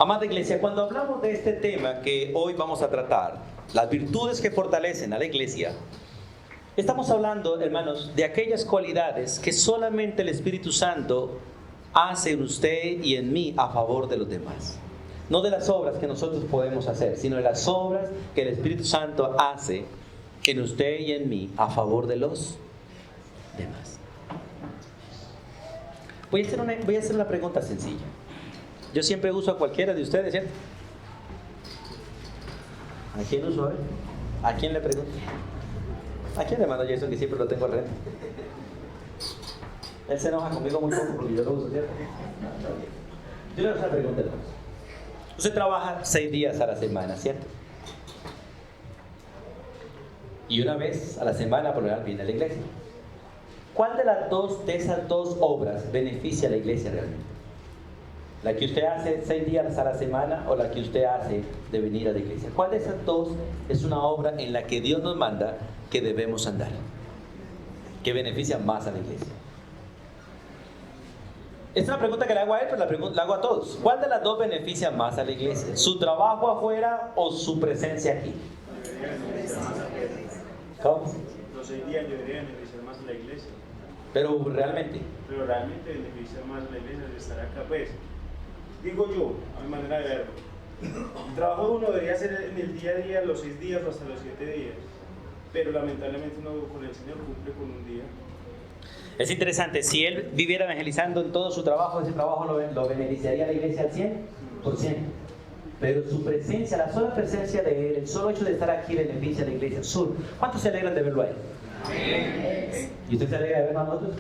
Amada iglesia, cuando hablamos de este tema que hoy vamos a tratar, las virtudes que fortalecen a la iglesia, estamos hablando, hermanos, de aquellas cualidades que solamente el Espíritu Santo hace en usted y en mí a favor de los demás. No de las obras que nosotros podemos hacer, sino de las obras que el Espíritu Santo hace en usted y en mí a favor de los demás. Voy a hacer una pregunta sencilla. Yo siempre uso a cualquiera de ustedes, ¿cierto? ¿A quién uso hoy? ¿A quién le pregunto? ¿A quién le mando yo eso que siempre lo tengo al revés? Él se enoja conmigo muy poco porque yo lo uso, ¿cierto? Yo le hago una pregunta, hermanos. Usted trabaja 6 días a la semana, ¿cierto? Y una vez a la semana por lo general viene a la iglesia. ¿Cuál de esas dos obras beneficia a la iglesia realmente? ¿La que usted hace 6 días a la semana o la que usted hace de venir a la iglesia? ¿Cuál de esas dos es una obra en la que Dios nos manda que debemos andar? ¿Qué beneficia más a la iglesia? Es una pregunta que le hago a él, pero la hago a todos. ¿Cuál de las dos beneficia más a la iglesia? ¿Su trabajo afuera o su presencia aquí? ¿Cómo? Los 6 días deberían beneficiar más a la iglesia. Pero realmente beneficiar más a la iglesia de estar acá, pues. Digo yo, a mi manera de verlo. El trabajo de uno debería ser en el día a día, los 6 días o hasta los 7 días. Pero lamentablemente uno con el Señor cumple con un día. es interesante, si él viviera evangelizando en todo su trabajo, ese trabajo lo beneficiaría a la iglesia al 100%. Pero su presencia, la sola presencia de él, el solo hecho de estar aquí beneficia a la iglesia. ¿Cuántos se alegran de verlo a él? ¿Y usted se alegra de verlo a nosotros?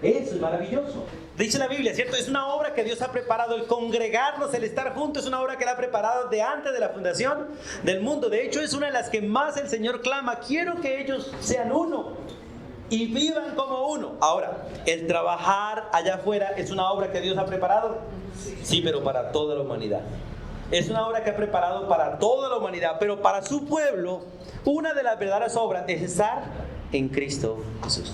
Eso es maravilloso. Dice la Biblia, ¿cierto? Es una obra que Dios ha preparado. El congregarnos, el estar juntos, es una obra que Él ha preparado de antes de la fundación del mundo. De hecho, es una de las que más el Señor clama. Quiero que ellos sean uno y vivan como uno. Ahora, el trabajar allá afuera es una obra que Dios ha preparado. Sí, pero para toda la humanidad. Es una obra que ha preparado para toda la humanidad. Pero para su pueblo, una de las verdaderas obras es estar en Cristo Jesús.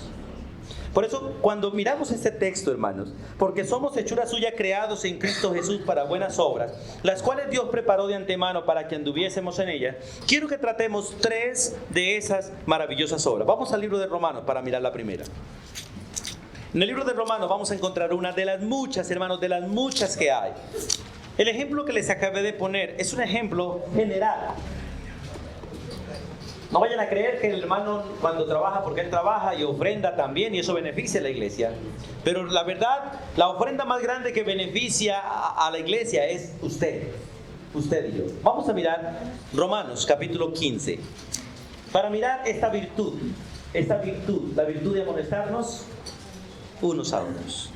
Por eso, cuando miramos este texto, hermanos, porque somos hechura suya creados en Cristo Jesús para buenas obras, las cuales Dios preparó de antemano para que anduviésemos en ellas, quiero que tratemos 3 de esas maravillosas obras. Vamos al libro de Romanos para mirar la primera. En el libro de Romanos vamos a encontrar una de las muchas, hermanos, de las muchas que hay. El ejemplo que les acabé de poner es un ejemplo general. No vayan a creer que el hermano cuando trabaja, porque él trabaja y ofrenda también, y eso beneficia a la iglesia. Pero la verdad, la ofrenda más grande que beneficia a la iglesia es usted y yo. Vamos a mirar Romanos capítulo 15. Para mirar esta virtud, la virtud de amonestarnos unos a otros.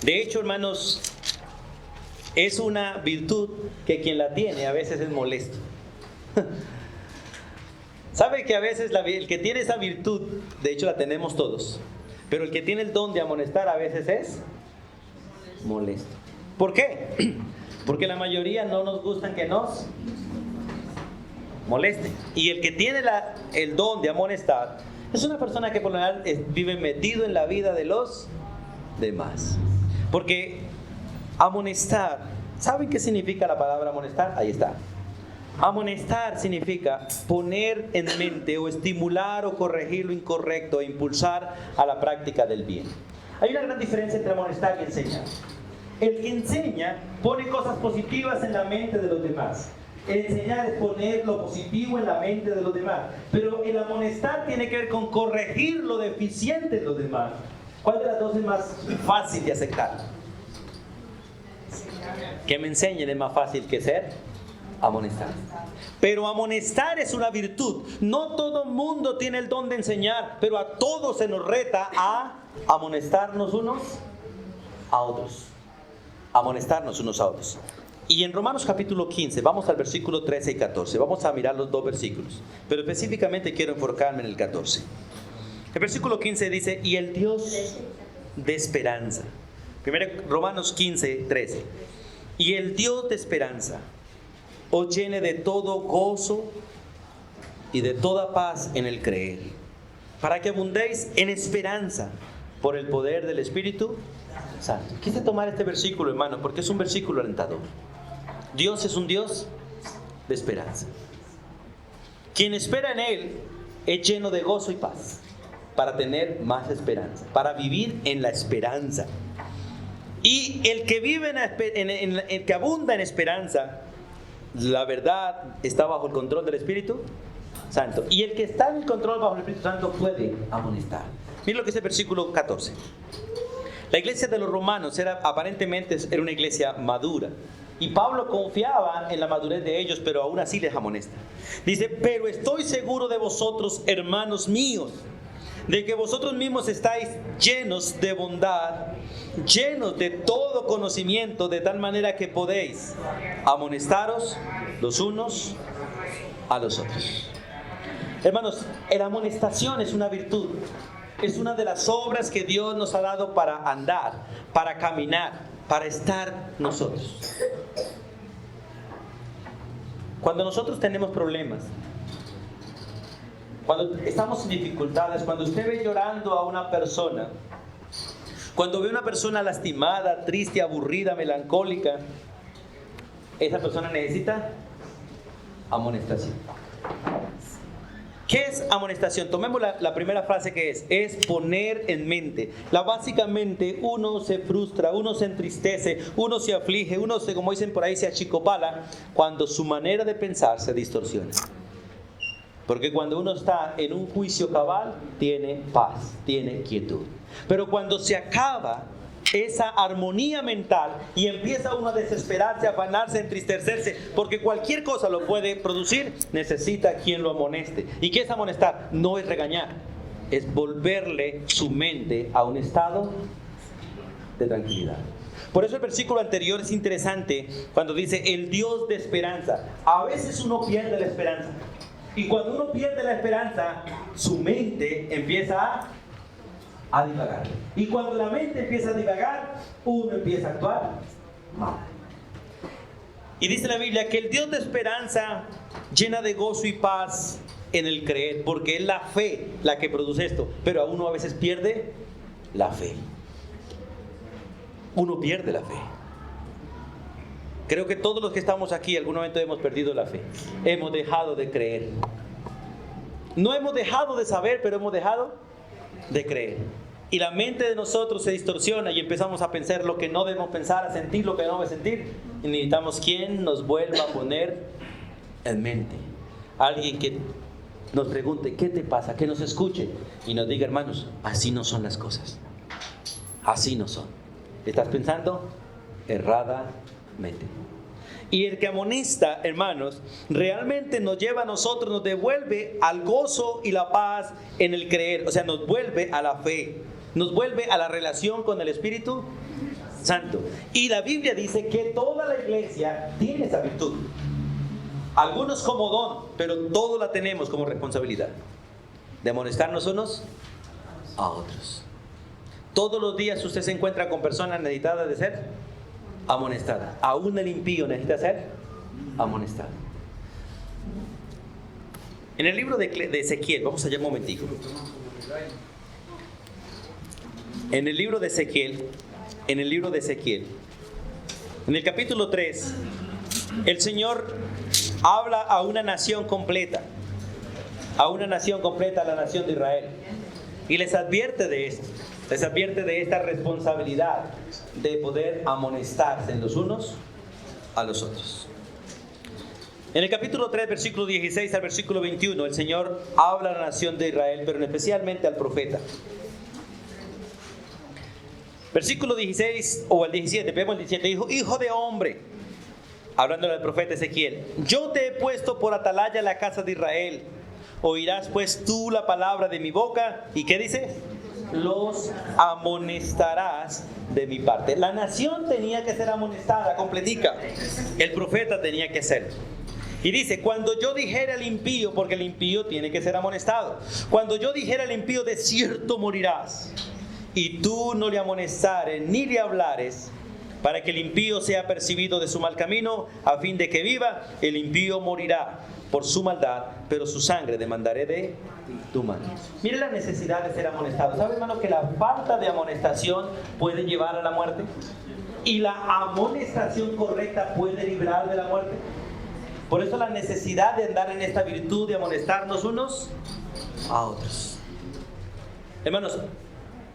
De hecho, hermanos, es una virtud que quien la tiene a veces es molesto. ¿Sabe que a veces el que tiene esa virtud, de hecho la tenemos todos, pero el que tiene el don de amonestar a veces es molesto? ¿Por qué? Porque la mayoría no nos gustan que nos molesten. Y el que tiene el don de amonestar es una persona que por lo general vive metido en la vida de los demás. Porque amonestar, ¿saben qué significa la palabra amonestar? Ahí está. Amonestar significa poner en mente o estimular o corregir lo incorrecto e impulsar a la práctica del bien. Hay una gran diferencia entre amonestar y enseñar. El que enseña pone cosas positivas en la mente de los demás. El enseñar es poner lo positivo en la mente de los demás. Pero el amonestar tiene que ver con corregir lo deficiente de los demás. ¿Cuál de las dos es más fácil de aceptar? Que me enseñen es más fácil que ser amonestar. Pero amonestar es una virtud. No todo mundo tiene el don de enseñar, pero a todos se nos reta a amonestarnos unos a otros. Amonestarnos unos a otros. Y en Romanos capítulo 15, vamos al versículo 13 y 14. Vamos a mirar los 2 versículos, pero específicamente quiero enfocarme en el 14. El versículo 15 dice: y el Dios de esperanza. Primero Romanos 15, 13. Y el Dios de esperanza os llene de todo gozo y de toda paz en el creer, para que abundéis en esperanza por el poder del Espíritu Santo. Quise tomar este versículo, hermano, porque es un versículo alentador. Dios es un Dios de esperanza. Quien espera en Él es lleno de gozo y paz para tener más esperanza, para vivir en la esperanza. Y el que vive el que abunda en esperanza, la verdad, está bajo el control del Espíritu Santo. Y el que está en el control bajo el Espíritu Santo puede amonestar. Miren lo que dice el versículo 14. La iglesia de los romanos aparentemente era una iglesia madura. Y Pablo confiaba en la madurez de ellos, pero aún así les amonesta. Dice, pero estoy seguro de vosotros, hermanos míos, de que vosotros mismos estáis llenos de bondad, llenos de todo conocimiento, de tal manera que podéis amonestaros los unos a los otros. Hermanos, la amonestación es una virtud. Es una de las obras que Dios nos ha dado para andar, para caminar, para estar nosotros. Cuando nosotros tenemos problemas, cuando estamos en dificultades, cuando usted ve llorando a una persona, cuando ve una persona lastimada, triste, aburrida, melancólica, esa persona necesita amonestación. ¿Qué es amonestación? Tomemos la primera frase que es poner en mente. Básicamente uno se frustra, uno se entristece, uno se aflige, uno se, como dicen por ahí, se achicopala cuando su manera de pensar se distorsiona. Porque cuando uno está en un juicio cabal, tiene paz, tiene quietud. Pero cuando se acaba esa armonía mental y empieza uno a desesperarse, a afanarse, a entristecerse, porque cualquier cosa lo puede producir, necesita quien lo amoneste. ¿Y qué es amonestar? No es regañar, es volverle su mente a un estado de tranquilidad. Por eso el versículo anterior es interesante cuando dice el Dios de esperanza. A veces uno pierde la esperanza. Y cuando uno pierde la esperanza, su mente empieza a divagar. Y cuando la mente empieza a divagar, uno empieza a actuar mal. Y dice la Biblia que el Dios de esperanza llena de gozo y paz en el creer, porque es la fe la que produce esto. Pero a uno a veces pierde la fe. Uno pierde la fe. Creo que todos los que estamos aquí en algún momento hemos perdido la fe. Hemos dejado de creer. No hemos dejado de saber, pero hemos dejado de creer. Y la mente de nosotros se distorsiona y empezamos a pensar lo que no debemos pensar, a sentir lo que no debemos sentir. Y necesitamos quien nos vuelva a poner en mente. Alguien que nos pregunte, ¿qué te pasa? Que nos escuche y nos diga, hermanos, así no son las cosas. Así no son. ¿Estás pensando? Erradamente. Y el que amonesta, hermanos, realmente nos lleva a nosotros, nos devuelve al gozo y la paz en el creer. O sea, nos vuelve a la fe, nos vuelve a la relación con el Espíritu Santo. Y la Biblia dice que toda la iglesia tiene esa virtud. Algunos como don, pero todos la tenemos como responsabilidad de amonestarnos unos a otros. Todos los días usted se encuentra con personas necesitadas de ser amonestadas. Aún el impío necesita ser amonestado. En el libro de Ezequiel, vamos allá un momentico. En el libro de Ezequiel, en el capítulo 3, el Señor habla a una nación completa, a la nación de Israel, y les advierte de esto. Les advierte de esta responsabilidad de poder amonestarse los unos a los otros. En el capítulo 3, versículo 16 al versículo 21, el Señor habla a la nación de Israel, pero especialmente al profeta. Versículo 16 o el 17, vemos el 17, dijo, hijo de hombre, hablándole al profeta Ezequiel, yo te he puesto por atalaya la casa de Israel, oirás pues tú la palabra de mi boca, ¿y qué dice? Los amonestarás de mi parte. La nación tenía que ser amonestada, completica. El profeta tenía que ser. Y dice, cuando yo dijera al impío, porque el impío tiene que ser amonestado, cuando yo dijera al impío, de cierto morirás, y tú no le amonestares ni le hablares, para que el impío sea percibido de su mal camino, a fin de que viva, el impío morirá por su maldad, pero su sangre demandaré de ti. tu mano. Mire la necesidad de ser amonestado. ¿Sabe, hermano, que la falta de amonestación puede llevar a la muerte? Y la amonestación correcta puede librar de la muerte. Por eso la necesidad de andar en esta virtud de amonestarnos unos a otros. Hermanos,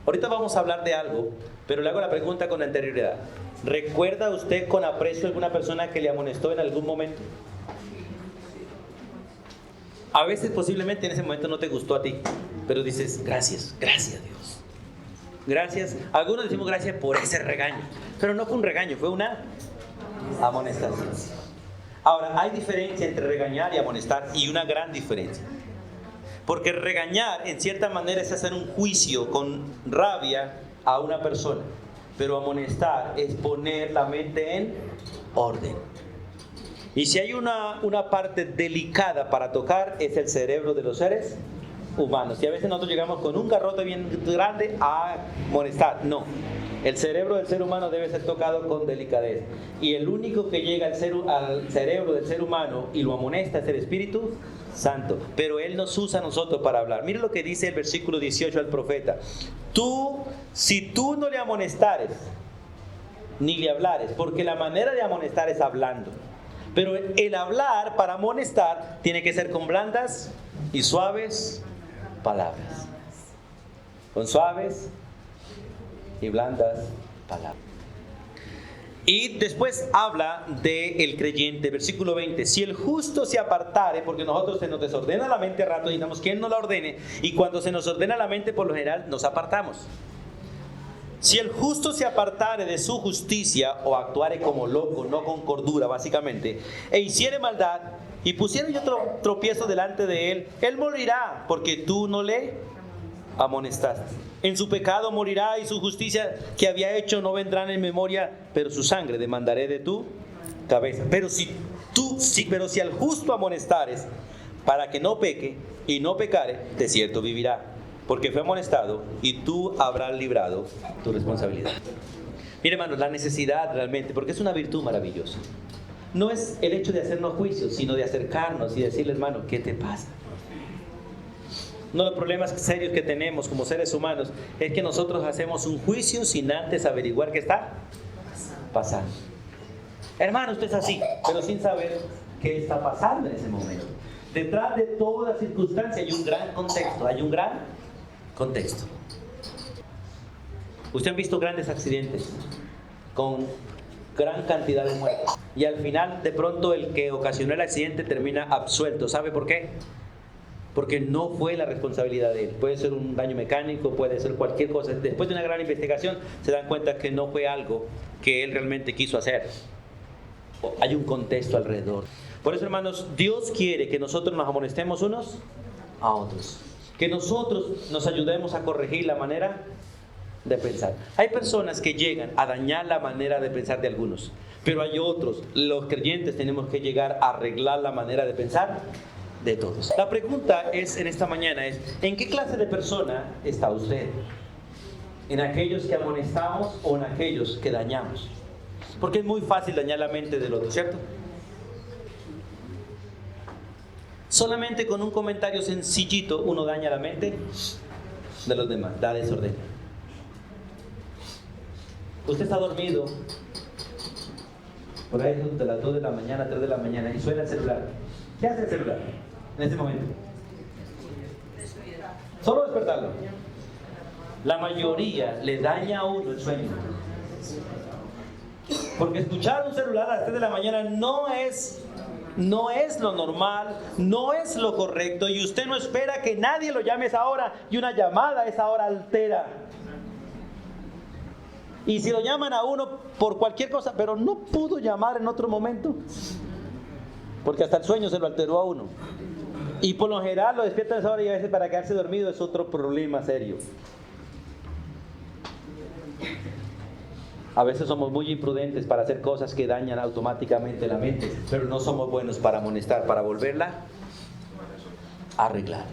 ahorita vamos a hablar de algo, pero le hago la pregunta con anterioridad. ¿Recuerda usted con aprecio a alguna persona que le amonestó en algún momento? A veces posiblemente en ese momento no te gustó a ti, pero dices, gracias, gracias Dios. Gracias. Algunos decimos gracias por ese regaño, pero no fue un regaño, fue una amonestación. Ahora, hay diferencia entre regañar y amonestar, y una gran diferencia. Porque regañar, en cierta manera, es hacer un juicio con rabia a una persona. Pero amonestar es poner la mente en orden. Y si hay una parte delicada para tocar, es el cerebro de los seres humanos. Y a veces nosotros llegamos con un garrote bien grande a amonestar. No. El cerebro del ser humano debe ser tocado con delicadeza. Y el único que llega al cerebro del ser humano y lo amonesta es el Espíritu Santo. Pero Él nos usa a nosotros para hablar. Mire lo que dice el versículo 18 al profeta. Si tú no le amonestares, ni le hablares, porque la manera de amonestar es hablando. Pero el hablar para amonestar tiene que ser con blandas y suaves palabras. Con suaves y blandas palabras. Y después habla del creyente, versículo 20. Si el justo se apartare, porque nosotros se nos desordena la mente a rato y necesitamos que Él nos la ordene, y cuando se nos ordena la mente, por lo general nos apartamos. Si el justo se apartare de su justicia, o actuare como loco, no con cordura, básicamente, e hiciere maldad, y pusiere otro tropiezo delante de él, él morirá, porque tú no le amonestaste. En su pecado morirá, y su justicia que había hecho no vendrá en memoria, pero su sangre demandaré de tu cabeza. Pero si al justo amonestares, para que no peque y no pecare, de cierto vivirá, porque fue amonestado, y tú habrás librado tu responsabilidad. Mire, hermanos, la necesidad realmente, porque es una virtud maravillosa, no es el hecho de hacernos juicios, sino de acercarnos y decirle, hermano, ¿qué te pasa? Uno de los problemas serios que tenemos como seres humanos es que nosotros hacemos un juicio sin antes averiguar qué está pasando. Hermano, usted es así, pero sin saber qué está pasando en ese momento. Detrás de toda circunstancia hay un gran contexto. Usted ha visto grandes accidentes con gran cantidad de muertes, y al final de pronto el que ocasionó el accidente termina absuelto. ¿Sabe por qué? Porque no fue la responsabilidad de él. Puede ser un daño mecánico, puede ser cualquier cosa. Después de una gran investigación se dan cuenta que no fue algo que él realmente quiso hacer. Hay un contexto alrededor. Por eso, hermanos, Dios quiere que nosotros nos amonestemos unos a otros, que nosotros nos ayudemos a corregir la manera de pensar. Hay personas que llegan a dañar la manera de pensar de algunos, pero hay otros, los creyentes, tenemos que llegar a arreglar la manera de pensar de todos. La pregunta en esta mañana es, ¿en qué clase de persona está usted? ¿En aquellos que amonestamos o en aquellos que dañamos? Porque es muy fácil dañar la mente del otro, ¿cierto? Solamente con un comentario sencillito uno daña la mente de los demás, da desorden. Usted está dormido, por ahí de las 2 de la mañana, 3 de la mañana, y suena el celular. ¿Qué hace el celular en ese momento? Solo despertarlo. La mayoría le daña a uno el sueño. Porque escuchar un celular a las 3 de la mañana no es lo normal, no es lo correcto, y usted no espera que nadie lo llame a esa hora, y una llamada a esa hora altera. Y si lo llaman a uno por cualquier cosa, pero no pudo llamar en otro momento, porque hasta el sueño se lo alteró a uno. Y por lo general lo despiertan a esa hora, y a veces para quedarse dormido es otro problema serio. A veces somos muy imprudentes para hacer cosas que dañan automáticamente la mente, pero no somos buenos para amonestar, para volverla a arreglar.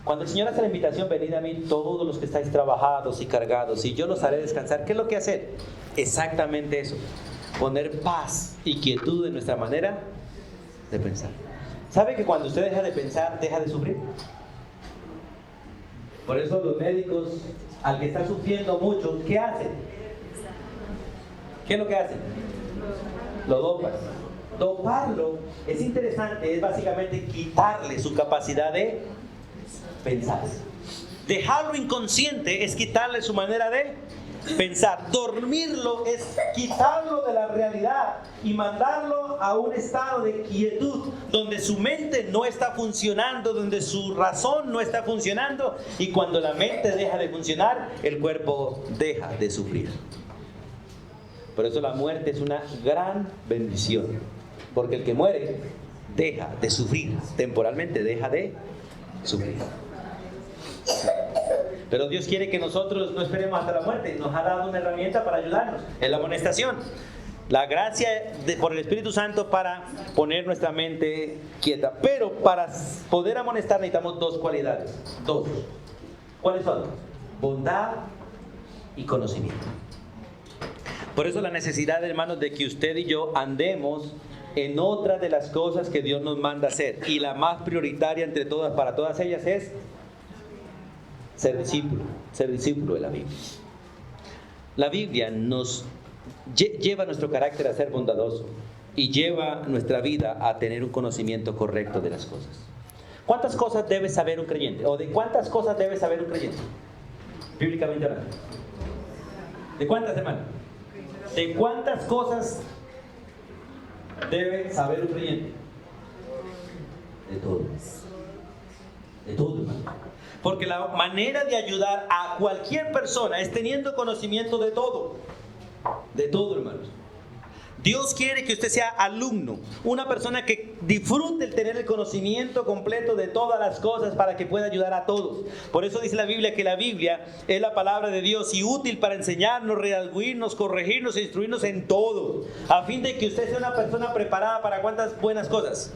Cuando el Señor hace la invitación, venid a mí todos los que estáis trabajados y cargados, y yo los haré descansar. ¿Qué es lo que hacer? Exactamente eso. Poner paz y quietud en nuestra manera de pensar. ¿Sabe que cuando usted deja de pensar, deja de sufrir? Por eso los médicos, al que está sufriendo mucho, ¿qué hacen? ¿Qué es lo que hacen? Lo dopan. Doparlo es interesante, es básicamente quitarle su capacidad de pensar. Dejarlo inconsciente es quitarle su manera de pensar. Dormirlo es quitarlo de la realidad y mandarlo a un estado de quietud donde su mente no está funcionando, donde su razón no está funcionando, y cuando la mente deja de funcionar, el cuerpo deja de sufrir. Por eso la muerte es una gran bendición, porque el que muere deja de sufrir, temporalmente deja de sufrir. Pero Dios quiere que nosotros no esperemos hasta la muerte. Nos ha dado una herramienta para ayudarnos, es la amonestación. La gracia por el Espíritu Santo para poner nuestra mente quieta. Pero para poder amonestar necesitamos dos cualidades. Dos. ¿Cuáles son? Bondad y conocimiento. Por eso la necesidad, hermanos, de que usted y yo andemos en otra de las cosas que Dios nos manda hacer. Y la más prioritaria entre todas, para todas ellas, es ser discípulo de la Biblia. La Biblia nos lleva nuestro carácter a ser bondadoso y lleva nuestra vida a tener un conocimiento correcto de las cosas. ¿Cuántas cosas debe saber un creyente? ¿O de cuántas cosas debe saber un creyente? Bíblicamente hablando. ¿De cuántas, hermano? ¿De cuántas cosas debe saber un creyente? De todo. De todo, hermano. Porque la manera de ayudar a cualquier persona es teniendo conocimiento de todo. De todo, hermanos. Dios quiere que usted sea alumno, una persona que disfrute el tener el conocimiento completo de todas las cosas para que pueda ayudar a todos. Por eso dice la Biblia que la Biblia es la palabra de Dios y útil para enseñarnos, redarguirnos, corregirnos e instruirnos en todo, a fin de que usted sea una persona preparada para ¿cuántas buenas cosas?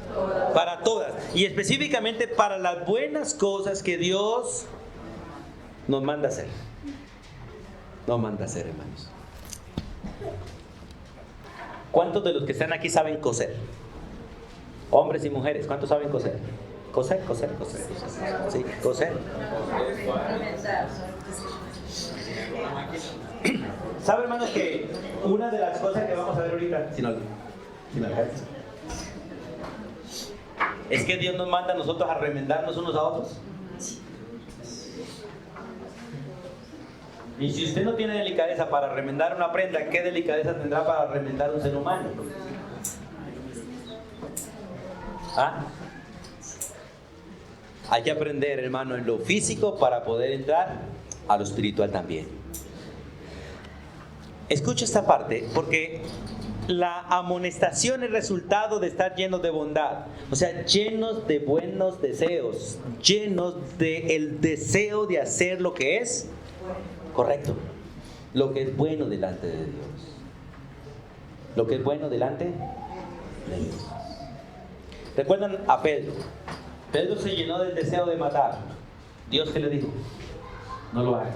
Para todas. Y específicamente para las buenas cosas que Dios nos manda hacer. Nos manda hacer, hermanos. ¿Cuántos de los que están aquí saben coser? Hombres y mujeres, ¿cuántos saben coser? Coser. Sí, coser. ¿Sabe, hermanos, que una de las cosas que vamos a ver ahorita, si no alcanza, es que Dios nos manda a nosotros a remendarnos unos a otros? Y si usted no tiene delicadeza para remendar una prenda, ¿qué delicadeza tendrá para remendar un ser humano? ¿Ah? Hay que aprender, hermano, en lo físico para poder entrar a lo espiritual también. Escucha esta parte, porque la amonestación es resultado de estar llenos de bondad, o sea, llenos de buenos deseos, llenos del deseo de hacer lo que es correcto, lo que es bueno delante de Dios. Lo que es bueno delante de Dios. ¿Recuerdan a Pedro? Pedro se llenó del deseo de matar. ¿Dios qué le dijo? No lo hagas.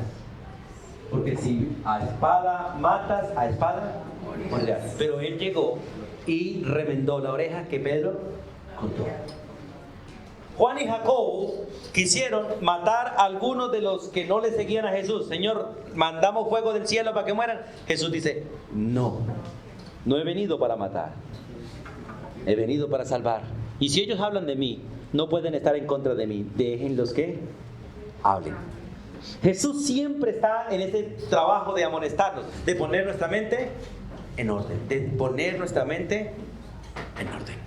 Porque si a espada matas, a espada morirás. Pero él llegó y remendó la oreja que Pedro cortó. Juan y Jacobo quisieron matar a algunos de los que no le seguían a Jesús. Señor, mandamos fuego del cielo para que mueran. Jesús dice, no he venido para matar, he venido para salvar. Y si ellos hablan de mí, no pueden estar en contra de mí. Déjenlos que hablen. Jesús siempre está en ese trabajo de amonestarnos, de poner nuestra mente en orden, de poner nuestra mente en orden.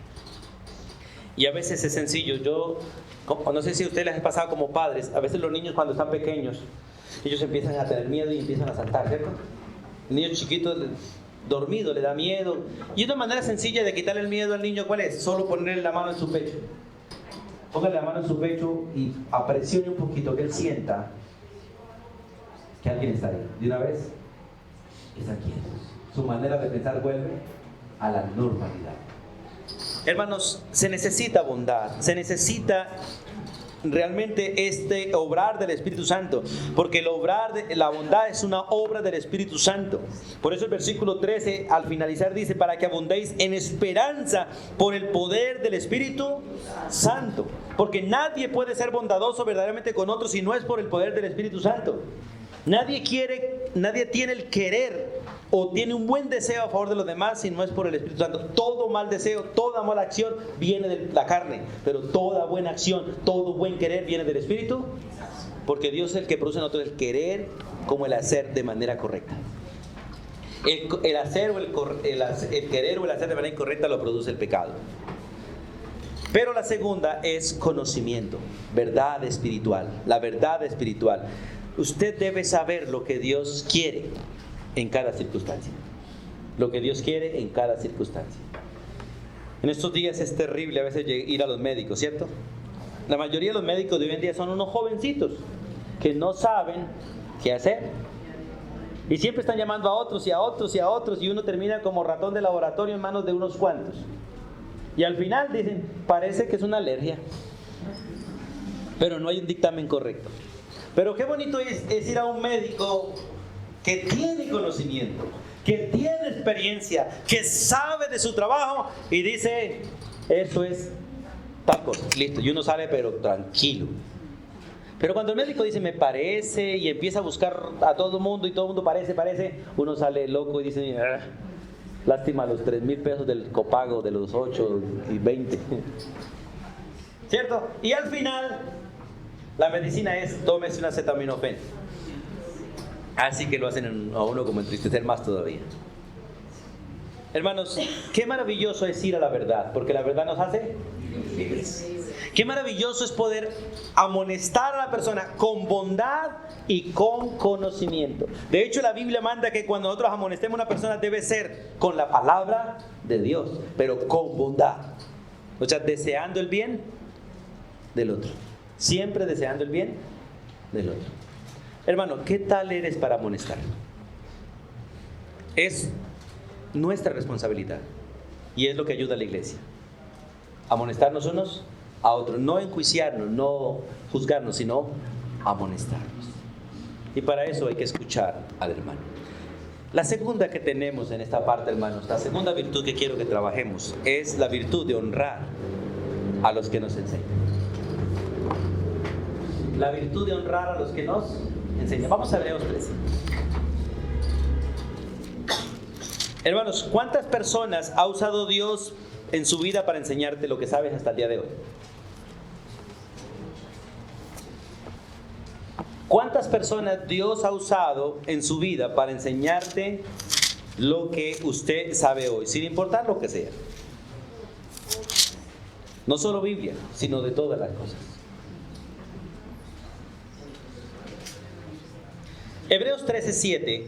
Y a veces es sencillo. Yo no sé si a ustedes les ha pasado como padres. A veces los niños cuando están pequeños, ellos empiezan a tener miedo y empiezan a saltar, ¿cierto? El niño chiquito dormido le da miedo. Y una manera sencilla de quitarle el miedo al niño, ¿cuál es? Solo ponerle la mano en su pecho. Póngale la mano en su pecho y apresione un poquito, que él sienta que alguien está ahí. De una vez está quieto. Su manera de pensar vuelve a la normalidad. Hermanos, se necesita bondad, se necesita realmente este obrar del Espíritu Santo, porque el obrar de la bondad es una obra del Espíritu Santo. Por eso el versículo 13 al finalizar dice: para que abundéis en esperanza por el poder del Espíritu Santo. Porque nadie puede ser bondadoso verdaderamente con otros si no es por el poder del Espíritu Santo. Nadie tiene el querer o tiene un buen deseo a favor de los demás si no es por el Espíritu Santo. Todo mal deseo, toda mala acción viene de la carne, pero toda buena acción, todo buen querer viene del Espíritu, porque Dios es el que produce en nosotros el querer como el hacer de manera correcta. El querer o el hacer de manera incorrecta lo produce el pecado. Pero la segunda es conocimiento, verdad espiritual, la verdad espiritual. Usted debe saber lo que Dios quiere en cada circunstancia. Lo que Dios quiere en cada circunstancia. En estos días es terrible a veces ir a los médicos, ¿cierto? La mayoría de los médicos de hoy en día son unos jovencitos que no saben qué hacer. Y siempre están llamando a otros y a otros y a otros, y uno termina como ratón de laboratorio en manos de unos cuantos. Y al final dicen, parece que es una alergia, pero no hay un dictamen correcto. Pero qué bonito es ir a un médico que tiene conocimiento, que tiene experiencia, que sabe de su trabajo y dice, eso es tal cosa, listo, y uno sale pero tranquilo. Pero cuando el médico dice, me parece, y empieza a buscar a todo el mundo y todo el mundo parece, uno sale loco y dice, lástima los 3,000 pesos del copago de los 8 y 20. ¿Cierto? Y al final, la medicina es, tómese una acetaminofén. Así que lo hacen a uno como entristecer más todavía. Hermanos, qué maravilloso es ir a la verdad, porque la verdad nos hace libres. Qué maravilloso es poder amonestar a la persona con bondad y con conocimiento. De hecho, la Biblia manda que cuando nosotros amonestemos a una persona debe ser con la palabra de Dios, pero con bondad. O sea, deseando el bien del otro. Siempre deseando el bien del otro. Hermano, ¿qué tal eres para amonestar? Es nuestra responsabilidad y es lo que ayuda a la iglesia. Amonestarnos unos a otros, no enjuiciarnos, no juzgarnos, sino amonestarnos. Y para eso hay que escuchar al hermano. La segunda que tenemos en esta parte, hermanos, la segunda virtud que quiero que trabajemos es la virtud de honrar a los que nos enseñan. La virtud de honrar a los que nos enseñan. Vamos a Hebreos 13. Hermanos, ¿cuántas personas ha usado Dios en su vida para enseñarte lo que sabes hasta el día de hoy? ¿Cuántas personas Dios ha usado en su vida para enseñarte lo que usted sabe hoy, sin importar lo que sea? No solo Biblia, sino de todas las cosas. Hebreos 13:7.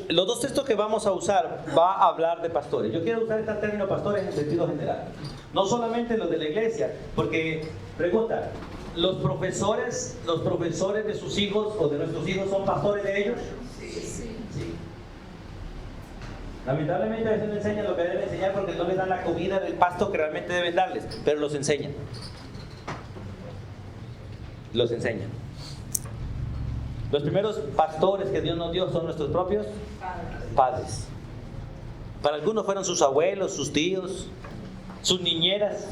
Los dos textos que vamos a usar va a hablar de pastores. Yo quiero usar este término pastores en sentido general. No solamente los de la iglesia, porque, pregunta, ¿los profesores de sus hijos o de nuestros hijos son pastores de ellos? Sí. Lamentablemente a veces no enseñan lo que deben enseñar porque no les dan la comida del pasto que realmente deben darles, pero los enseñan. Los enseñan. Los primeros pastores que Dios nos dio son nuestros propios padres. Para algunos fueron sus abuelos, sus tíos, sus niñeras.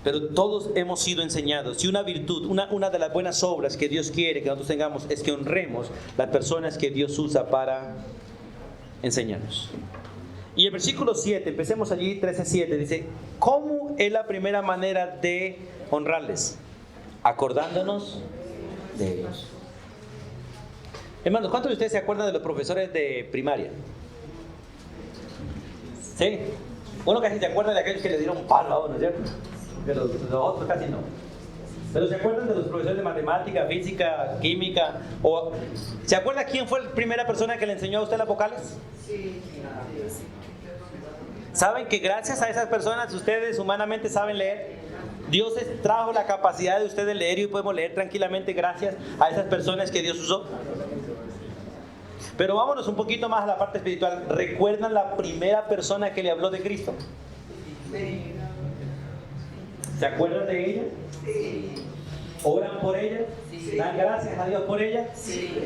Pero todos hemos sido enseñados. Y una virtud, una de las buenas obras que Dios quiere que nosotros tengamos es que honremos las personas que Dios usa para enseñarnos. Y el versículo 7, empecemos allí, 13:7, dice, ¿cómo es la primera manera de honrarles? Acordándonos de ellos. Hermanos, ¿cuántos de ustedes se acuerdan de los profesores de primaria? ¿Sí? Uno casi se acuerda de aquellos que le dieron palo a uno, ¿cierto? De los otros casi no. Pero ¿se acuerdan de los profesores de matemática, física, química? ¿O se acuerda quién fue la primera persona que le enseñó a usted las vocales? Sí. ¿Saben que gracias a esas personas ustedes humanamente saben leer? Dios trajo la capacidad de ustedes de leer y podemos leer tranquilamente gracias a esas personas que Dios usó. Pero vámonos un poquito más a la parte espiritual. ¿Recuerdan la primera persona que le habló de Cristo? ¿Se acuerdan de ella? Sí. ¿Oran por ella? Sí. ¿Dan gracias a Dios por ella? Sí.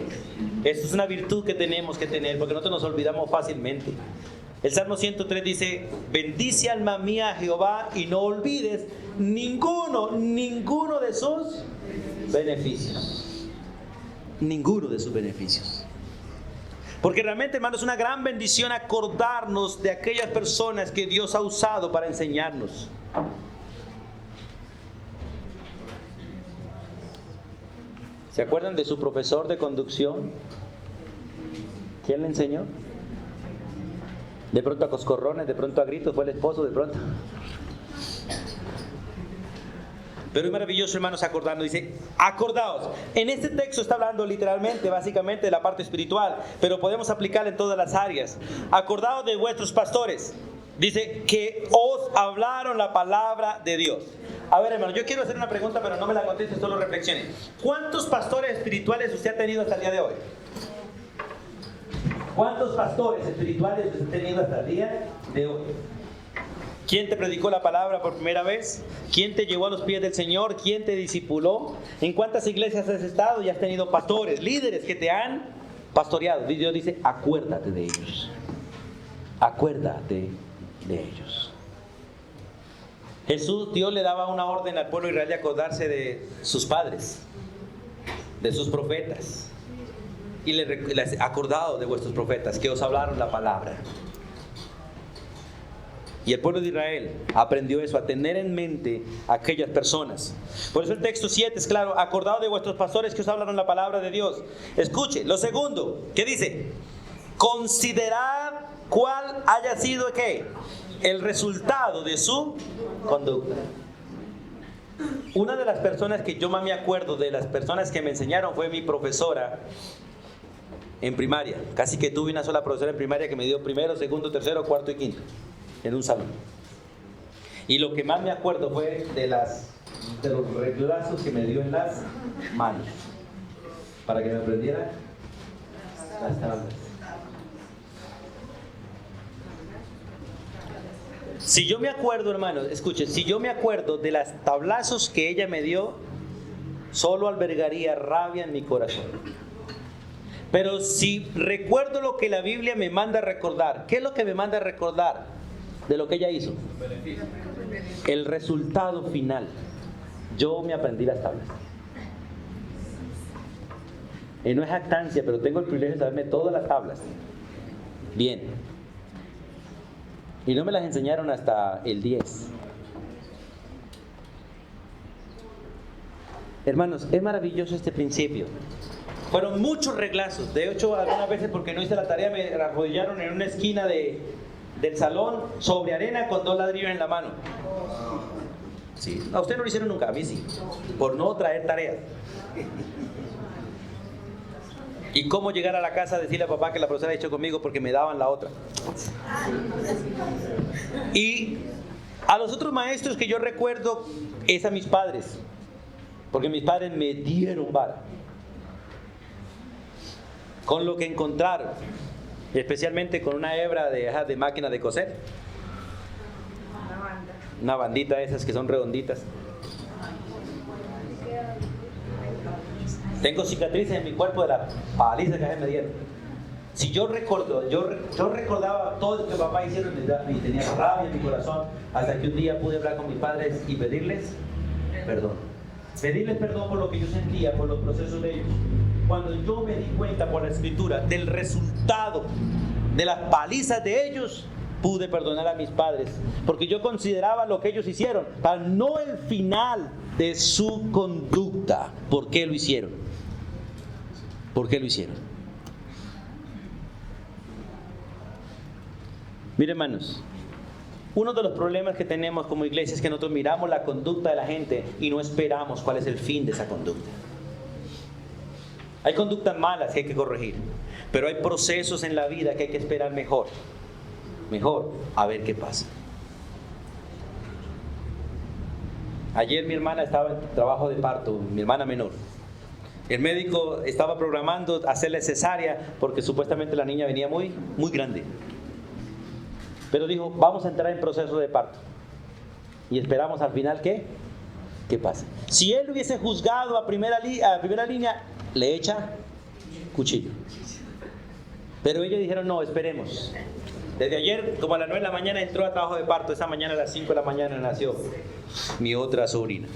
Eso es una virtud que tenemos que tener, porque nosotros nos olvidamos fácilmente. El Salmo 103 dice: bendice alma mía a Jehová y no olvides ninguno de sus beneficios. Ninguno de sus beneficios. Porque realmente, hermanos, es una gran bendición acordarnos de aquellas personas que Dios ha usado para enseñarnos. ¿Se acuerdan de su profesor de conducción? ¿Quién le enseñó? De pronto a coscorrones, de pronto a gritos, fue el esposo, de pronto. Pero es maravilloso, hermanos, acordarnos. Dice, acordaos. En este texto está hablando literalmente, básicamente, de la parte espiritual, pero podemos aplicarla en todas las áreas. Acordaos de vuestros pastores. Dice, que os hablaron la palabra de Dios. A ver, hermano, yo quiero hacer una pregunta, pero no me la conteste, solo reflexione. ¿Cuántos pastores espirituales usted ha tenido hasta el día de hoy? ¿Cuántos pastores espirituales usted ha tenido hasta el día de hoy? ¿Quién te predicó la palabra por primera vez? ¿Quién te llevó a los pies del Señor? ¿Quién te discipuló? ¿En cuántas iglesias has estado y has tenido pastores, líderes que te han pastoreado? Dios dice, acuérdate de ellos. Acuérdate de ellos. Dios le daba una orden al pueblo de Israel de acordarse de sus padres, de sus profetas. Y les acordado de vuestros profetas que os hablaron la palabra. Y el pueblo de Israel aprendió eso, a tener en mente a aquellas personas. Por eso el texto 7 es claro: acordado de vuestros pastores que os hablaron la palabra de Dios. Escuche, lo segundo, ¿qué dice? Considerad cuál haya sido ¿qué? El resultado de su conducta. Una de las personas que yo más me acuerdo, de las personas que me enseñaron, fue mi profesora en primaria. Casi que tuve una sola profesora en primaria que me dio primero, segundo, tercero, cuarto y quinto en un salón. Y lo que más me acuerdo fue de los reglazos que me dio en las manos para que me aprendiera las tablas. Si yo me acuerdo, hermanos, escuchen, si yo me acuerdo de las tablazos que ella me dio, solo albergaría rabia en mi corazón. Pero si recuerdo lo que la Biblia me manda a recordar, ¿qué es lo que me manda a recordar de lo que ella hizo? El resultado final. Yo me aprendí las tablas. Y no es jactancia, pero tengo el privilegio de saberme todas las tablas. Bien. Y no me las enseñaron hasta el 10. Hermanos, es maravilloso este principio. Fueron muchos reglazos. De hecho, algunas veces porque no hice la tarea me arrodillaron en una esquina del salón sobre arena con 2 ladrillos en la mano. Sí. A usted no lo hicieron nunca, a mí sí. Por no traer tareas. Y cómo llegar a la casa a decirle a papá que la profesora ha hecho conmigo porque me daban la otra. Y a los otros maestros que yo recuerdo es a mis padres, porque mis padres me dieron vara con lo que encontraron, especialmente con una hebra de máquina de coser, una bandita de esas que son redonditas. Tengo cicatrices en mi cuerpo de la paliza que me dieron. Si yo recuerdo, yo recordaba todo lo que papá hicieron y tenía rabia en mi corazón, hasta que un día pude hablar con mis padres y pedirles perdón. Pedirles perdón por lo que yo sentía, por los procesos de ellos. Cuando yo me di cuenta por la Escritura del resultado de las palizas de ellos, pude perdonar a mis padres, porque yo consideraba lo que ellos hicieron, para no el final de su conducta. ¿Por qué lo hicieron? ¿Por qué lo hicieron? Miren, hermanos, uno de los problemas que tenemos como iglesia es que nosotros miramos la conducta de la gente y no esperamos cuál es el fin de esa conducta. Hay conductas malas que hay que corregir, pero hay procesos en la vida que hay que esperar mejor, a ver qué pasa. Ayer mi hermana estaba en trabajo de parto, mi hermana menor. El médico estaba programando hacerle cesárea porque supuestamente la niña venía muy grande. Pero dijo, vamos a entrar en proceso de parto. y esperamos al final ¿qué pasa? Si él hubiese juzgado a primera línea, le echa cuchillo. Pero ellos dijeron, no, esperemos. Desde ayer, como a las 9 de la mañana, entró a trabajo de parto. Esa mañana a las 5 de la mañana nació mi otra sobrina.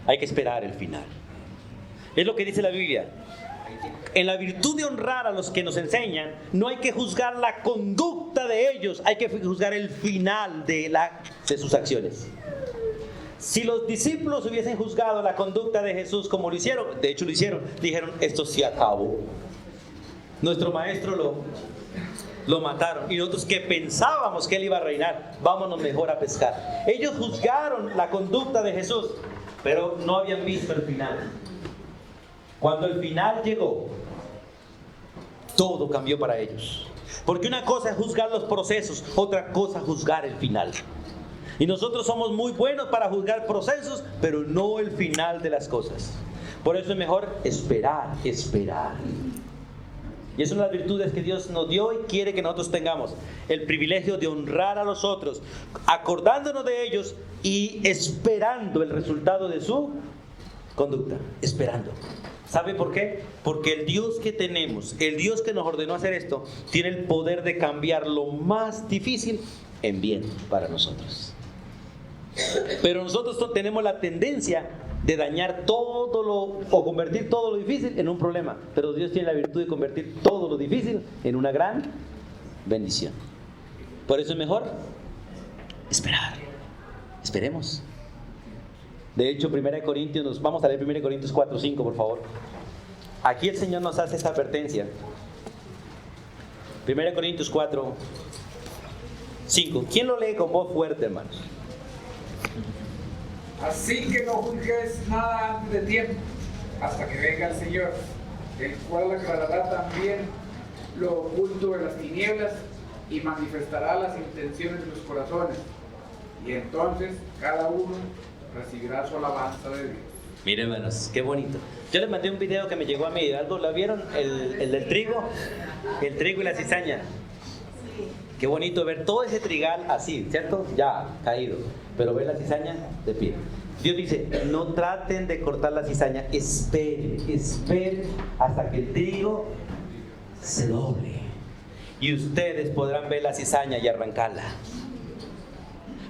Hay que esperar el final. Es lo que dice la Biblia. En la virtud de honrar a los que nos enseñan, no hay que juzgar la conducta de ellos, hay que juzgar el final de sus acciones. Si los discípulos hubiesen juzgado la conducta de Jesús como lo hicieron, de hecho lo hicieron, dijeron, esto se acabó. Nuestro maestro lo mataron y nosotros que pensábamos que él iba a reinar, vámonos mejor a pescar. Ellos juzgaron la conducta de Jesús, pero no habían visto el final. Cuando el final llegó, todo cambió para ellos. Porque una cosa es juzgar los procesos, otra cosa es juzgar el final. Y nosotros somos muy buenos para juzgar procesos, pero no el final de las cosas. Por eso es mejor esperar. Y es una de las virtudes que Dios nos dio y quiere que nosotros tengamos. El privilegio de honrar a los otros, acordándonos de ellos y esperando el resultado de su conducta. Esperando. ¿Sabe por qué? Porque el Dios que tenemos, el Dios que nos ordenó hacer esto, tiene el poder de cambiar lo más difícil en bien para nosotros. Pero nosotros tenemos la tendencia de dañar o convertir todo lo difícil en un problema. Pero Dios tiene la virtud de convertir todo lo difícil en una gran bendición. Por eso es mejor esperar. Esperemos. De hecho, 1 Corintios, vamos a leer 1 Corintios 4:5, por favor. Aquí el Señor nos hace esta advertencia. 1 Corintios 4:5. ¿Quién lo lee con voz fuerte, hermanos? Así que no juzgues nada antes de tiempo, hasta que venga el Señor, el cual aclarará también lo oculto de las tinieblas y manifestará las intenciones de los corazones. Y entonces cada uno recibirá su alabanza de Dios. Miren, hermanos, qué bonito. Yo les mandé un video que me llegó a mí. ¿Algo lo vieron? El del trigo. El trigo y la cizaña. Qué bonito ver todo ese trigal así, ¿cierto? Ya caído. Pero ver la cizaña de pie. Dios dice, no traten de cortar la cizaña. Esperen hasta que el trigo se doble. Y ustedes podrán ver la cizaña y arrancarla.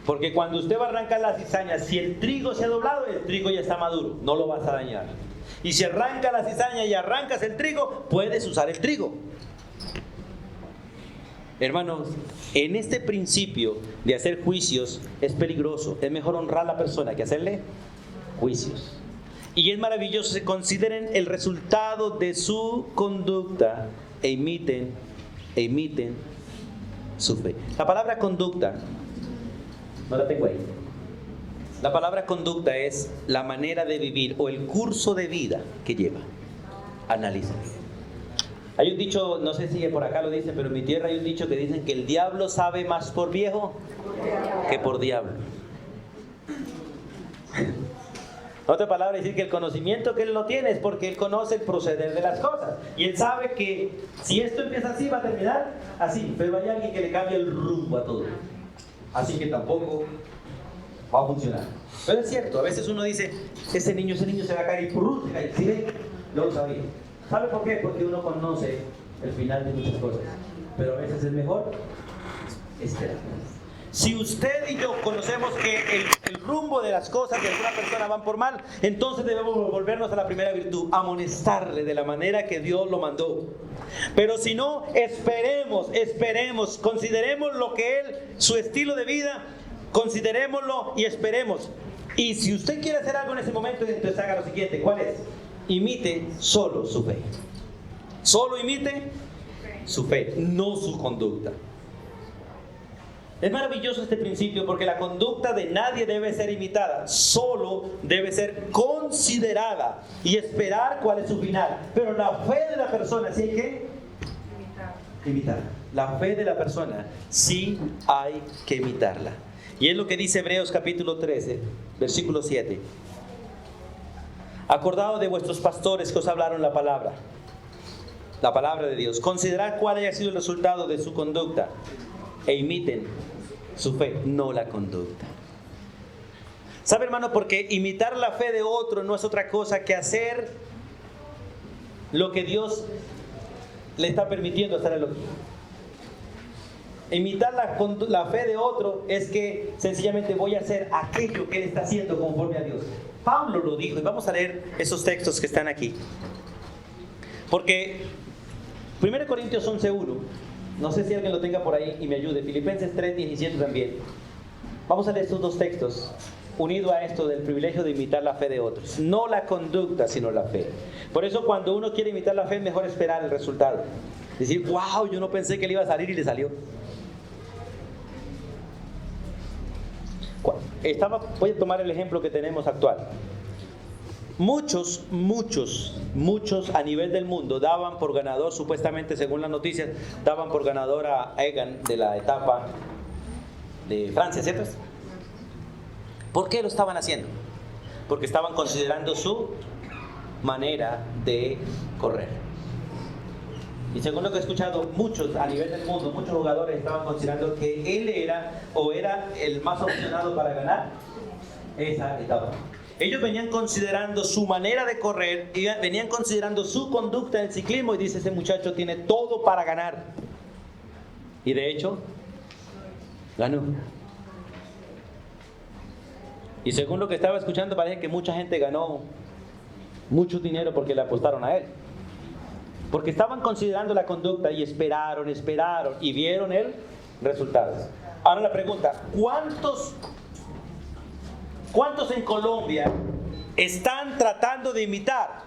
Porque cuando usted va a arrancar la cizaña, si el trigo se ha doblado, el trigo ya está maduro, no lo vas a dañar. Y si arranca la cizaña y arrancas el trigo, puedes usar el trigo. Hermanos, en este principio de hacer juicios es peligroso. Es mejor honrar a la persona que hacerle juicios. Y es maravilloso que consideren el resultado de su conducta e imiten su fe. La palabra conducta, no la tengo ahí. La palabra conducta es la manera de vivir o el curso de vida que lleva. Analiza. Hay un dicho, no sé si por acá lo dice, pero en mi tierra hay un dicho que dicen que el diablo sabe más por viejo que por diablo. Otra palabra decir que el conocimiento que él no tiene es porque él conoce el proceder de las cosas. Y él sabe que si esto empieza así va a terminar así. Pero hay alguien que le cambia el rumbo a todo. Así que tampoco va a funcionar. Pero es cierto, a veces uno dice, ese niño se va a caer y ¡purru! ¿Sí ve? No lo sabía. ¿Sabe por qué? Porque uno conoce el final de muchas cosas. Pero a veces es mejor esperar. Si usted y yo conocemos que el rumbo de las cosas de alguna persona van por mal, entonces debemos volvernos a la primera virtud, amonestarle de la manera que Dios lo mandó. Pero si no, esperemos, consideremos lo que él, su estilo de vida, considerémoslo y esperemos. Y si usted quiere hacer algo en ese momento, entonces haga lo siguiente. ¿Cuál es? Imite solo su fe. Solo imite su fe, no su conducta. Es maravilloso este principio porque la conducta de nadie debe ser imitada, solo debe ser considerada y esperar cuál es su final. Pero la fe de la persona sí hay que imitarla. La fe de la persona sí hay que imitarla. Y es lo que dice Hebreos capítulo 13, versículo 7. Acordaos de vuestros pastores que os hablaron la palabra de Dios. Considerad cuál haya sido el resultado de su conducta e imiten su fe, no la conducta. ¿Sabe, hermano? Porque imitar la fe de otro no es otra cosa que hacer lo que Dios le está permitiendo hacer al otro. Imitar la fe de otro es que sencillamente voy a hacer aquello que él está haciendo conforme a Dios. Pablo lo dijo, y vamos a leer esos textos que están aquí. Porque 1 Corintios 11:1, no sé si alguien lo tenga por ahí y me ayude, Filipenses 3:17 también. Vamos a leer estos dos textos, unido a esto del privilegio de imitar la fe de otros. No la conducta, sino la fe. Por eso cuando uno quiere imitar la fe es mejor esperar el resultado. Decir, wow, yo no pensé que le iba a salir y le salió. Voy a tomar el ejemplo que tenemos actual. Muchos a nivel del mundo daban por ganador, supuestamente según las noticias, daban por ganador a Egan de la etapa de Francia, ¿cierto? ¿Por qué lo estaban haciendo? Porque estaban considerando su manera de correr. Y según lo que he escuchado, muchos a nivel del mundo, muchos jugadores estaban considerando que él era el más opcionado para ganar esa etapa. Ellos venían considerando su manera de correr, y venían considerando su conducta en el ciclismo, y dice, ese muchacho tiene todo para ganar. Y de hecho, ganó. Y según lo que estaba escuchando, parece que mucha gente ganó mucho dinero porque le apostaron a él. Porque estaban considerando la conducta y esperaron y vieron el resultado. Ahora la pregunta, ¿cuántos en Colombia están tratando de imitar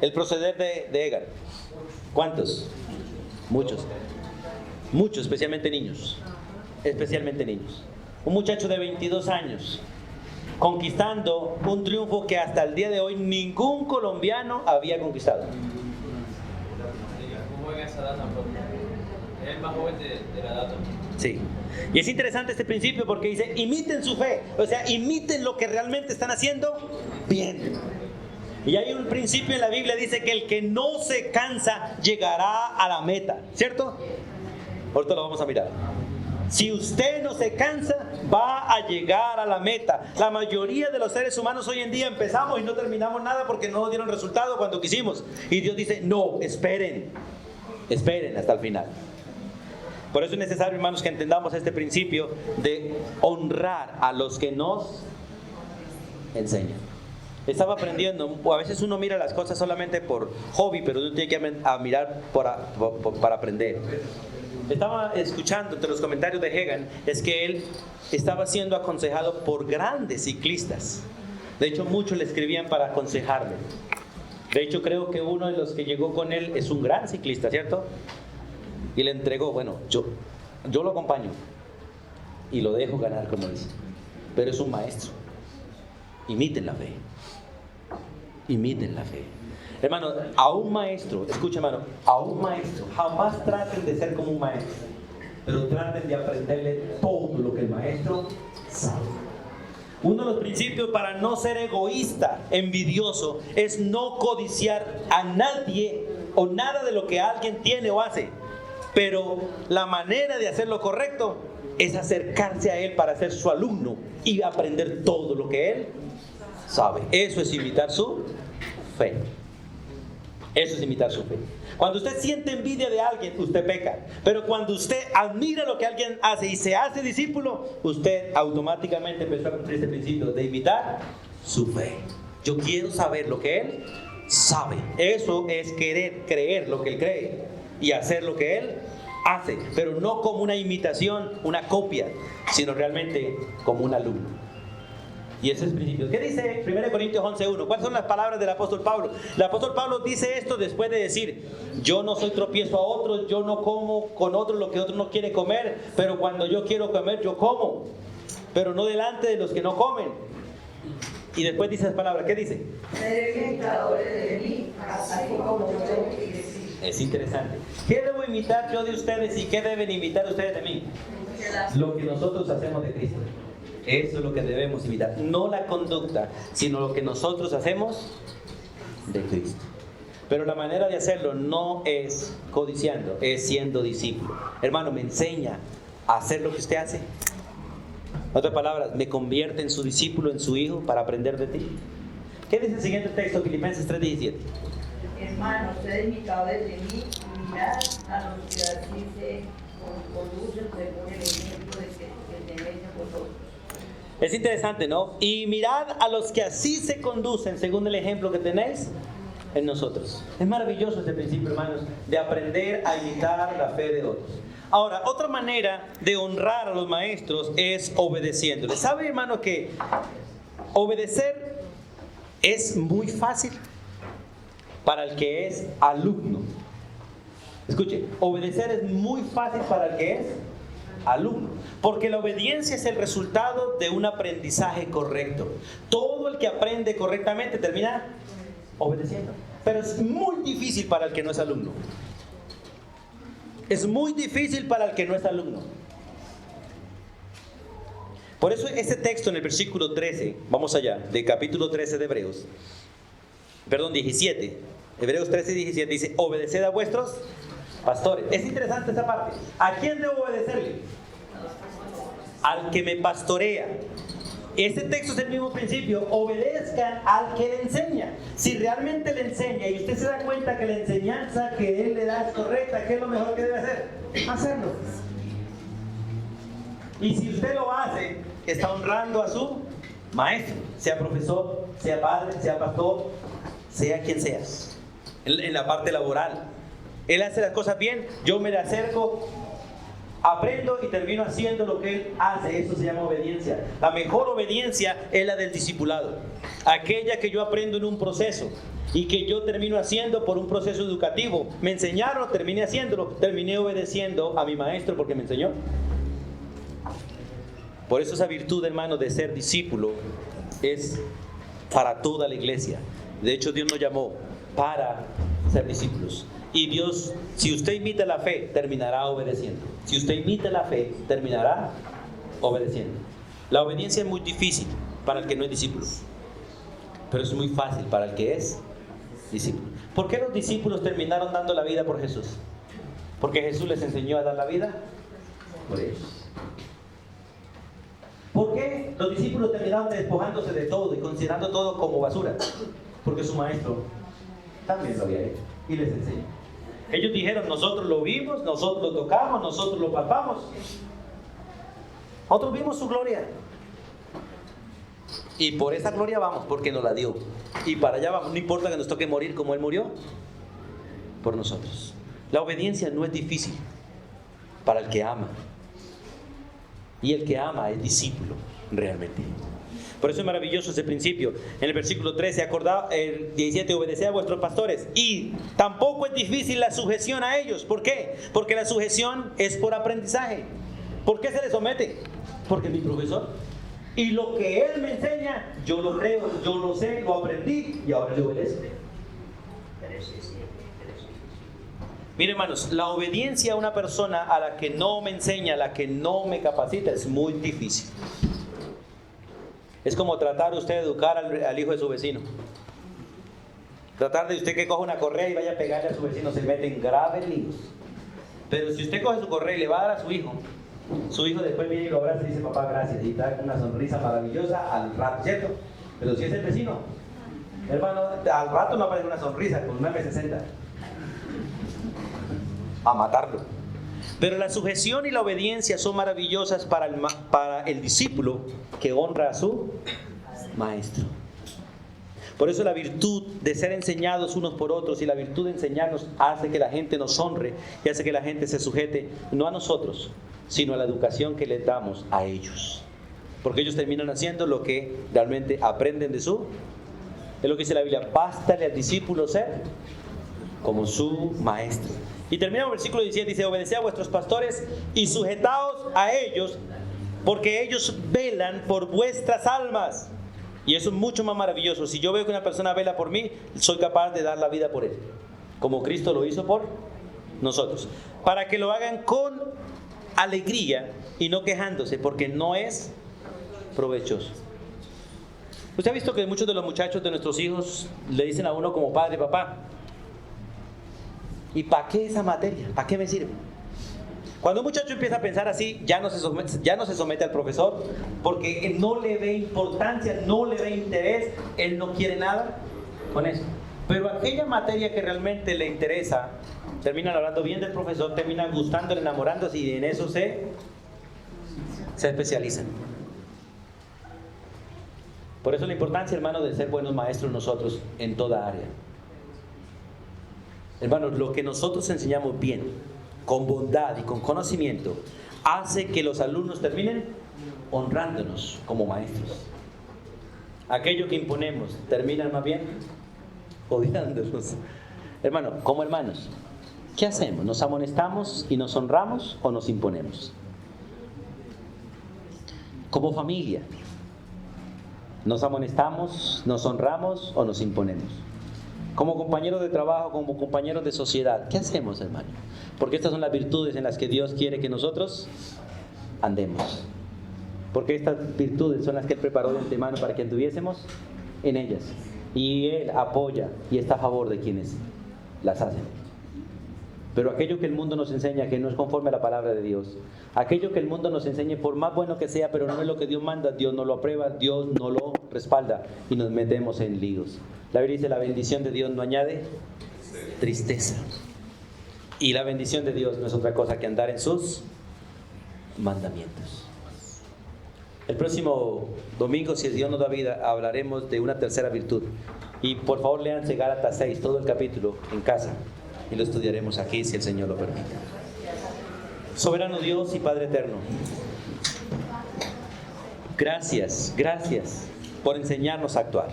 el proceder de Egan? ¿Cuántos? Muchos, especialmente niños. Un muchacho de 22 años conquistando un triunfo que hasta el día de hoy ningún colombiano había conquistado. Es el más joven de la data. Sí. Y es interesante este principio porque dice, imiten su fe. O sea, imiten lo que realmente están haciendo bien. Y hay un principio en la Biblia, dice que el que no se cansa llegará a la meta. ¿Cierto? Ahorita lo vamos a mirar. Si usted no se cansa, va a llegar a la meta. La mayoría de los seres humanos hoy en día empezamos y no terminamos nada porque no dieron resultado cuando quisimos. Y Dios dice, no, esperen hasta el final. Por eso es necesario, hermanos, que entendamos este principio de honrar a los que nos enseñan. Estaba aprendiendo, a veces uno mira las cosas solamente por hobby, pero uno tiene que mirar para aprender. Estaba escuchando entre los comentarios de Egan, es que él estaba siendo aconsejado por grandes ciclistas. De hecho, muchos le escribían para aconsejarle. De hecho, creo que uno de los que llegó con él es un gran ciclista, ¿cierto? Y le entregó, bueno, yo lo acompaño y lo dejo ganar, como dice. Pero es un maestro. Imiten la fe. Hermano, a un maestro, escucha, hermano, jamás traten de ser como un maestro, pero traten de aprenderle todo lo que el maestro sabe. Uno de los principios para no ser egoísta, envidioso, es no codiciar a nadie o nada de lo que alguien tiene o hace. Pero la manera de hacer lo correcto es acercarse a él para ser su alumno y aprender todo lo que él sabe. Eso es imitar su fe. Cuando usted siente envidia de alguien, usted peca. Pero cuando usted admira lo que alguien hace y se hace discípulo, usted automáticamente empezó a cumplir este principio de imitar su fe. Yo quiero saber lo que él sabe. Eso es querer creer lo que él cree y hacer lo que él hace, pero no como una imitación, una copia, sino realmente como un alumno. Y ese es el principio. ¿Qué dice 1 Corintios 11:1? ¿Cuáles son las palabras del apóstol Pablo? El apóstol Pablo dice esto después de decir, yo no soy tropiezo a otros, yo no como con otros lo que otros no quieren comer, pero cuando yo quiero comer, yo como, pero no delante de los que no comen. Y después dice las palabras, ¿qué dice? Ser imitadores de mí, así como yo. Es interesante. ¿Qué debo imitar yo de ustedes y qué deben imitar ustedes de mí? Lo que nosotros hacemos de Cristo. Eso es lo que debemos imitar. No la conducta, sino lo que nosotros hacemos de Cristo. Pero la manera de hacerlo no es codiciando, es siendo discípulo. Hermano, me enseña a hacer lo que usted hace. En otras palabras, me convierte en su discípulo, en su hijo, para aprender de ti. ¿Qué dice el siguiente texto, Filipenses 3:17? Hermanos, sed imitadores de mí y mirad a los que así se conducen según el ejemplo de que tenéis en vosotros. Es interesante, ¿no? Y mirad a los que así se conducen según el ejemplo que tenéis en nosotros. Es maravilloso este principio, hermanos, de aprender a imitar la fe de otros. Ahora, otra manera de honrar a los maestros es obedeciéndoles. ¿Sabe, hermano, que obedecer es muy fácil para el que es alumno? Escuche, obedecer es muy fácil para el que es alumno, porque la obediencia es el resultado de un aprendizaje correcto. Todo el que aprende correctamente termina obedeciendo, pero es muy difícil para el que no es alumno. Es muy difícil para el que no es alumno. Por eso ese texto en el versículo 13, vamos allá, de capítulo 13 de Hebreos, 17, Hebreos 13:17 dice, obedeced a vuestros pastores. Es interesante esa parte. ¿A quién debo obedecerle? Al que me pastorea. Este texto es el mismo principio. Obedezcan al que le enseña. Si realmente le enseña y usted se da cuenta que la enseñanza que él le da es correcta, ¿qué es lo mejor que debe hacer? Hacerlo. Y si usted lo hace, está honrando a su maestro, sea profesor, sea padre, sea pastor, sea quien seas. En la parte laboral, él hace las cosas bien, yo me le acerco, aprendo y termino haciendo lo que él hace. Eso se llama obediencia. La mejor obediencia es la del discipulado, aquella que yo aprendo en un proceso y que yo termino haciendo por un proceso educativo. Me enseñaron, terminé haciéndolo, terminé obedeciendo a mi maestro porque me enseñó. Por eso esa virtud, hermano, de ser discípulo es para toda la iglesia. De hecho, Dios nos llamó para ser discípulos. Y Dios, si usted imita la fe, terminará obedeciendo. Si usted imita la fe, terminará obedeciendo. La obediencia es muy difícil para el que no es discípulo, pero es muy fácil para el que es discípulo. ¿Por qué los discípulos terminaron dando la vida por Jesús? Porque Jesús les enseñó a dar la vida por ellos. ¿Por qué los discípulos terminaron despojándose de todo y considerando todo como basura? Porque su maestro también lo había hecho y les enseñó. Ellos dijeron, nosotros lo vimos, nosotros lo tocamos, nosotros lo palpamos. Nosotros vimos su gloria. Y por esa gloria vamos, porque nos la dio. Y para allá vamos, no importa que nos toque morir como Él murió por nosotros. La obediencia no es difícil para el que ama. Y el que ama es discípulo realmente. Por eso es maravilloso ese principio. En el versículo 13, el 17, obedeced a vuestros pastores. Y tampoco es difícil la sujeción a ellos. ¿Por qué? Porque la sujeción es por aprendizaje. ¿Por qué se le somete? Porque es mi profesor. Y lo que él me enseña, yo lo creo, yo lo sé, lo aprendí y ahora le obedezco. Miren, hermanos, la obediencia a una persona a la que no me enseña, a la que no me capacita, es muy difícil. Es como tratar usted de educar al hijo de su vecino. Tratar de usted que coja una correa y vaya a pegarle a su vecino, se mete en graves líos. Pero si usted coge su correa y le va a dar a su hijo después viene y lo abraza y dice, papá, gracias, y trae una sonrisa maravillosa al rato, ¿cierto? Pero si es el vecino, hermano, al rato no aparece una sonrisa con un M60 a matarlo. Pero la sujeción y la obediencia son maravillosas para el discípulo que honra a su maestro. Por eso la virtud de ser enseñados unos por otros y la virtud de enseñarnos hace que la gente nos honre y hace que la gente se sujete no a nosotros, sino a la educación que les damos a ellos. Porque ellos terminan haciendo lo que realmente aprenden de su... Es lo que dice la Biblia, bástale al discípulo ser como su maestro. Y termina el versículo 17, dice, obedeced a vuestros pastores y sujetaos a ellos, porque ellos velan por vuestras almas. Y eso es mucho más maravilloso. Si yo veo que una persona vela por mí, soy capaz de dar la vida por él, como Cristo lo hizo por nosotros, para que lo hagan con alegría y no quejándose, porque no es provechoso. ¿Usted ha visto que muchos de los muchachos de nuestros hijos le dicen a uno como padre, papá, ¿y para qué esa materia? ¿Para qué me sirve? Cuando un muchacho empieza a pensar así, ya no se somete al profesor porque no le ve importancia, no le ve interés, él no quiere nada con eso. Pero aquella materia que realmente le interesa, terminan hablando bien del profesor, terminan gustándole, enamorándose y en eso se especializan. Por eso la importancia, hermano, de ser buenos maestros nosotros en toda área. Hermanos, lo que nosotros enseñamos bien, con bondad y con conocimiento, hace que los alumnos terminen honrándonos como maestros. Aquello que imponemos termina más bien odiándonos. Hermano, como hermanos, ¿qué hacemos? ¿Nos amonestamos y nos honramos o nos imponemos? Como familia, ¿nos amonestamos, nos honramos o nos imponemos? Como compañeros de trabajo, como compañeros de sociedad, ¿qué hacemos, hermano? Porque estas son las virtudes en las que Dios quiere que nosotros andemos. Porque estas virtudes son las que Él preparó de antemano para que anduviésemos en ellas. Y Él apoya y está a favor de quienes las hacen. Pero aquello que el mundo nos enseña que no es conforme a la palabra de Dios, aquello que el mundo nos enseñe, por más bueno que sea, pero no es lo que Dios manda, Dios no lo aprueba, Dios no lo respalda y nos metemos en líos. La Biblia dice: la bendición de Dios no añade tristeza. Y la bendición de Dios no es otra cosa que andar en sus mandamientos. El próximo domingo, si Dios nos da vida, hablaremos de una tercera virtud. Y por favor léanse Gálatas 6, todo el capítulo en casa. Y lo estudiaremos aquí si el Señor lo permite. Soberano Dios y Padre eterno, gracias por enseñarnos a actuar.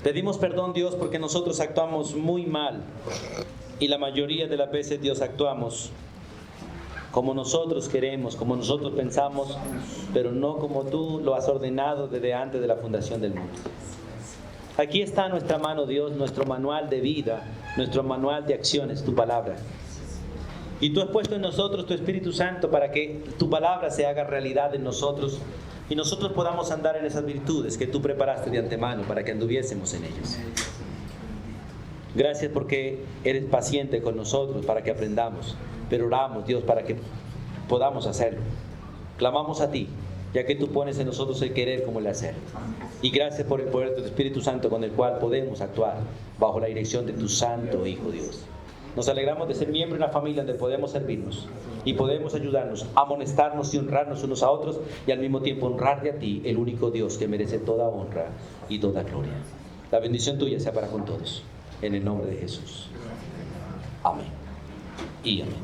Pedimos perdón, Dios, porque nosotros actuamos muy mal y la mayoría de las veces, Dios, actuamos como nosotros queremos, como nosotros pensamos, pero no como Tú lo has ordenado desde antes de la fundación del mundo. Aquí está nuestra mano, Dios, nuestro manual de vida, nuestro manual de acciones, Tu palabra. Y Tú has puesto en nosotros Tu Espíritu Santo para que Tu palabra se haga realidad en nosotros y nosotros podamos andar en esas virtudes que Tú preparaste de antemano para que anduviésemos en ellas. Gracias porque eres paciente con nosotros para que aprendamos, pero oramos, Dios, para que podamos hacerlo. Clamamos a Ti, ya que Tú pones en nosotros el querer como el hacer. Y gracias por el poder de Tu Espíritu Santo con el cual podemos actuar bajo la dirección de Tu Santo Hijo, Dios. Nos alegramos de ser miembro de una familia donde podemos servirnos y podemos ayudarnos, amonestarnos y honrarnos unos a otros y al mismo tiempo honrarte a Ti, el único Dios que merece toda honra y toda gloria. La bendición Tuya sea para con todos. En el nombre de Jesús. Amén. Y amén.